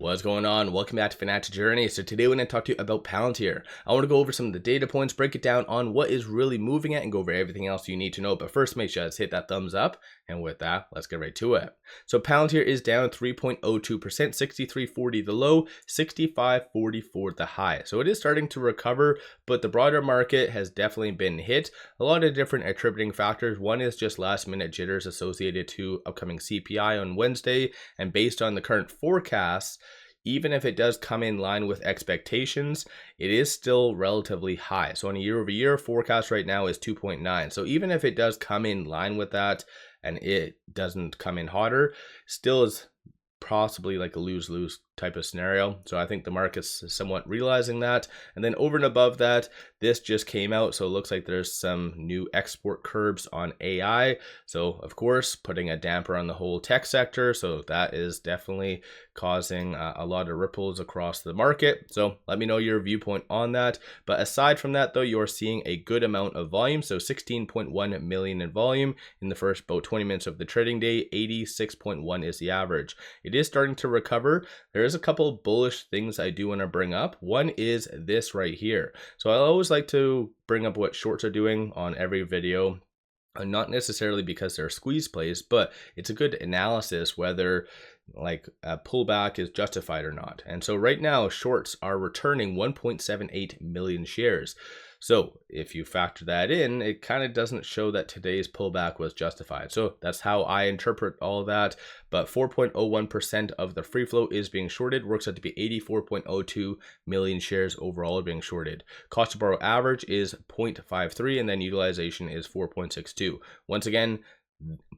What's going on? Welcome back to Financial Journey. So today we're going to talk to you about Palantir. I want to go over some of the data points, break it down on what is really moving it, and go over everything else you need to know. But first, make sure to hit that thumbs up. And with that, let's get right to it. So Palantir is down 3.02%, 63.40 the low, 65.44 the high. So it is starting to recover, but the broader market has definitely been hit. A lot of different attributing factors. One is just last minute jitters associated to upcoming CPI on Wednesday. And based on the current forecasts, even if it does come in line with expectations, it is still relatively high. So on a year-over-year forecast right now is 2.9. So even if it does come in line with that and it doesn't come in hotter, still is possibly like a lose-lose type of scenario. So I think the market's somewhat realizing that. And then over and above that, this just came out. So it looks like there's some new export curbs on AI. So of course, putting a damper on the whole tech sector. So that is definitely causing a lot of ripples across the market. So let me know your viewpoint on that. But aside from that though, you're seeing a good amount of volume. So 16.1 million in volume in the first about 20 minutes of the trading day. 86.1 is the average. It is starting to recover. There is a couple bullish things I do want to bring up. One is this right here. So I always like to bring up what shorts are doing on every video. Not necessarily because they're squeeze plays, but it's a good analysis whether like a pullback is justified or not. And so right now shorts are returning 1.78 million shares. So if you factor that in, it kind of doesn't show that today's pullback was justified. So that's how I interpret all of that. But 4.01% of the free float is being shorted, works out to be 84.02 million shares overall being shorted. Cost to borrow average is 0.53, and then utilization is 4.62. Once again,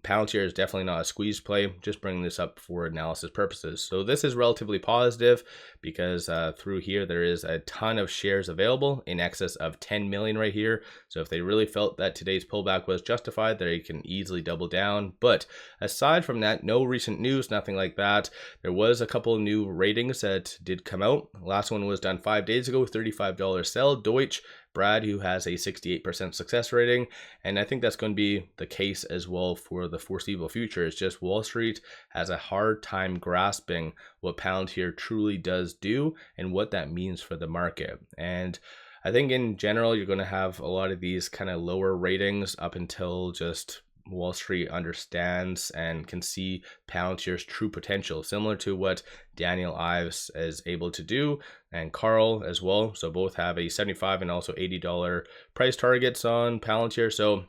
Palantir is definitely not a squeeze play, just bringing this up for analysis purposes. So this is relatively positive because through here there is a ton of shares available in excess of 10 million right here. So if they really felt that today's pullback was justified, they can easily double down. But aside from that, no recent news, nothing like that. There was a couple of new ratings that did come out. Last one was done 5 days ago, $35 sell, Deutsche, Brad, who has a 68% success rating, and I think that's going to be the case as well for the foreseeable future. It's just Wall Street has a hard time grasping what Palantir truly does do and what that means for the market. And I think in general, you're going to have a lot of these kind of lower ratings up until just Wall Street understands and can see Palantir's true potential, similar to what Daniel Ives is able to do, and Carl as well. So both have a $75 and also $80 price targets on Palantir. So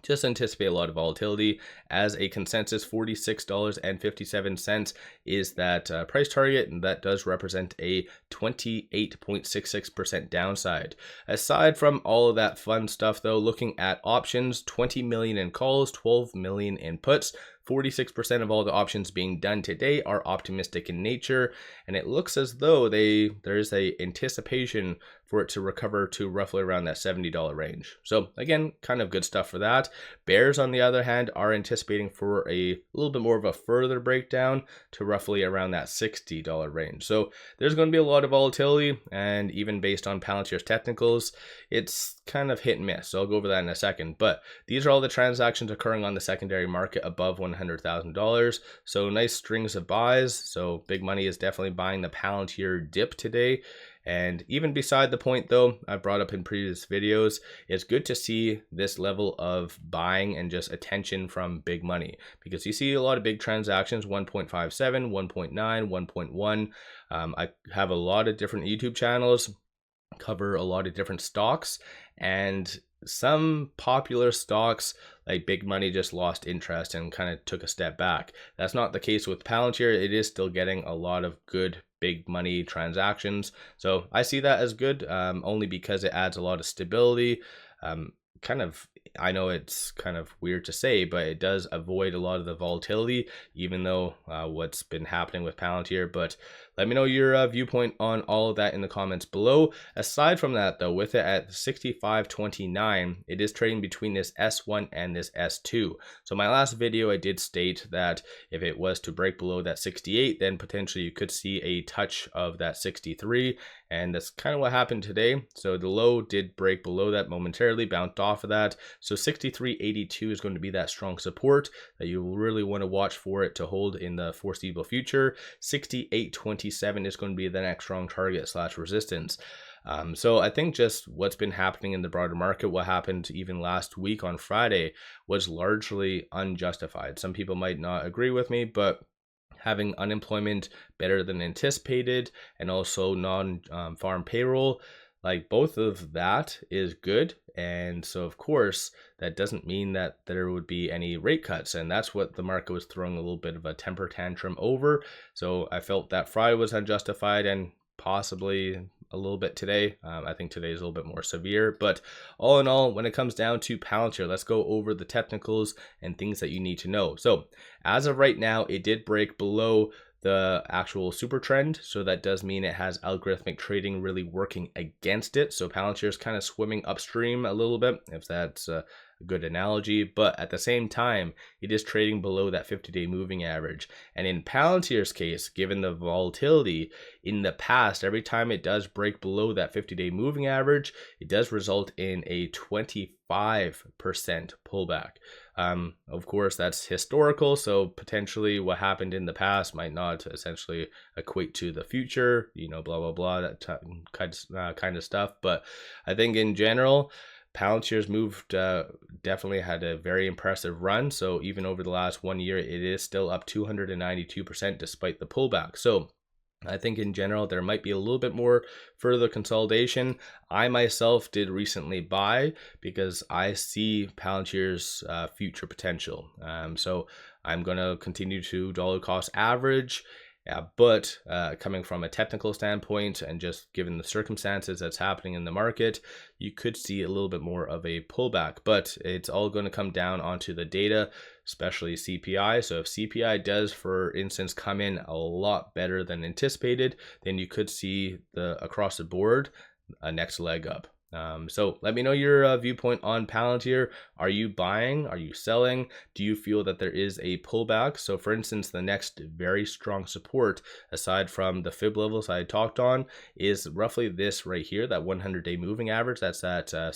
just anticipate a lot of volatility. As a consensus, $46.57 is that price target, and that does represent a 28.66% downside. Aside from all of that fun stuff though, looking at options, 20 million in calls, 12 million in puts. 46% of all the options being done today are optimistic in nature, and it looks as though there is a anticipation for it to recover to roughly around that $70 range. So again, kind of good stuff for that. Bears, on the other hand, are anticipating for a little bit more of a further breakdown to roughly around that $60 range. So there's going to be a lot of volatility, and even based on Palantir's technicals, it's kind of hit and miss. So I'll go over that in a second. But these are all the transactions occurring on the secondary market above $100,000. So nice strings of buys. So big money is definitely buying the Palantir dip today. And even beside the point though, I brought up in previous videos, it's good to see this level of buying and just attention from big money, because you see a lot of big transactions, 1.57, 1.9, 1.1. I have a lot of different YouTube channels, cover a lot of different stocks, and some popular stocks like big money just lost interest and kind of took a step back. That's not the case with Palantir. It is still getting a lot of good big money transactions. So I see that as good, only because it adds a lot of stability. I know it's kind of weird to say, but it does avoid a lot of the volatility, even though what's been happening with Palantir. But let me know your viewpoint on all of that in the comments below. Aside from that though, with it at 65.29, it is trading between this S1 and this S2. So my last video, I did state that if it was to break below that 68, then potentially you could see a touch of that 63. And that's kind of what happened today. So the low did break below that momentarily, bounced off of that. So 63.82 is going to be that strong support that you really want to watch for it to hold in the foreseeable future. 68.27 is going to be the next strong target / resistance. So I think just what's been happening in the broader market, what happened even last week on Friday, was largely unjustified. Some people might not agree with me, but having unemployment better than anticipated and also non-farm payroll, like both of that is good. And so of course that doesn't mean that there would be any rate cuts, and that's what the market was throwing a little bit of a temper tantrum over. So I felt that Friday was unjustified, and possibly a little bit today. I think today is a little bit more severe, but all in all, when it comes down to Palantir, let's go over the technicals and things that you need to know. So as of right now, it did break below the actual super trend, so that does mean it has algorithmic trading really working against it. So Palantir is kind of swimming upstream a little bit, if that's a good analogy, but at the same time it is trading below that 50-day moving average. And in Palantir's case, given the volatility in the past, every time it does break below that 50-day moving average, it does result in a 25% pullback. Of course, that's historical, so potentially what happened in the past might not essentially equate to the future, you know, blah blah blah, that kind of stuff. But I think in general, Palantir's moved, definitely had a very impressive run. So even over the last 1 year, it is still up 292% despite the pullback. So I think in general, there might be a little bit more further consolidation. I myself did recently buy because I see Palantir's future potential. So I'm going to continue to dollar cost average. But coming from a technical standpoint and just given the circumstances that's happening in the market, you could see a little bit more of a pullback, but it's all going to come down onto the data, especially CPI. So if CPI does, for instance, come in a lot better than anticipated, then you could see across the board a next leg up. So let me know your viewpoint on Palantir. Are you buying? Are you selling? Do you feel that there is a pullback? So for instance, the next very strong support, aside from the fib levels I talked on, is roughly this right here, that 100-day moving average. That's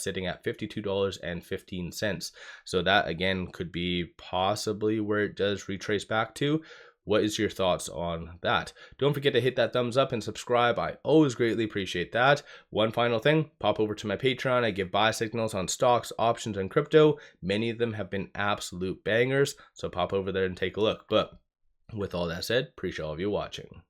sitting at $52.15. So that again could be possibly where it does retrace back to. What is your thoughts on that? Don't forget to hit that thumbs up and subscribe. I always greatly appreciate that. One final thing, pop over to my Patreon. I give buy signals on stocks, options, and crypto. Many of them have been absolute bangers, so pop over there and take a look. But with all that said, appreciate all of you watching.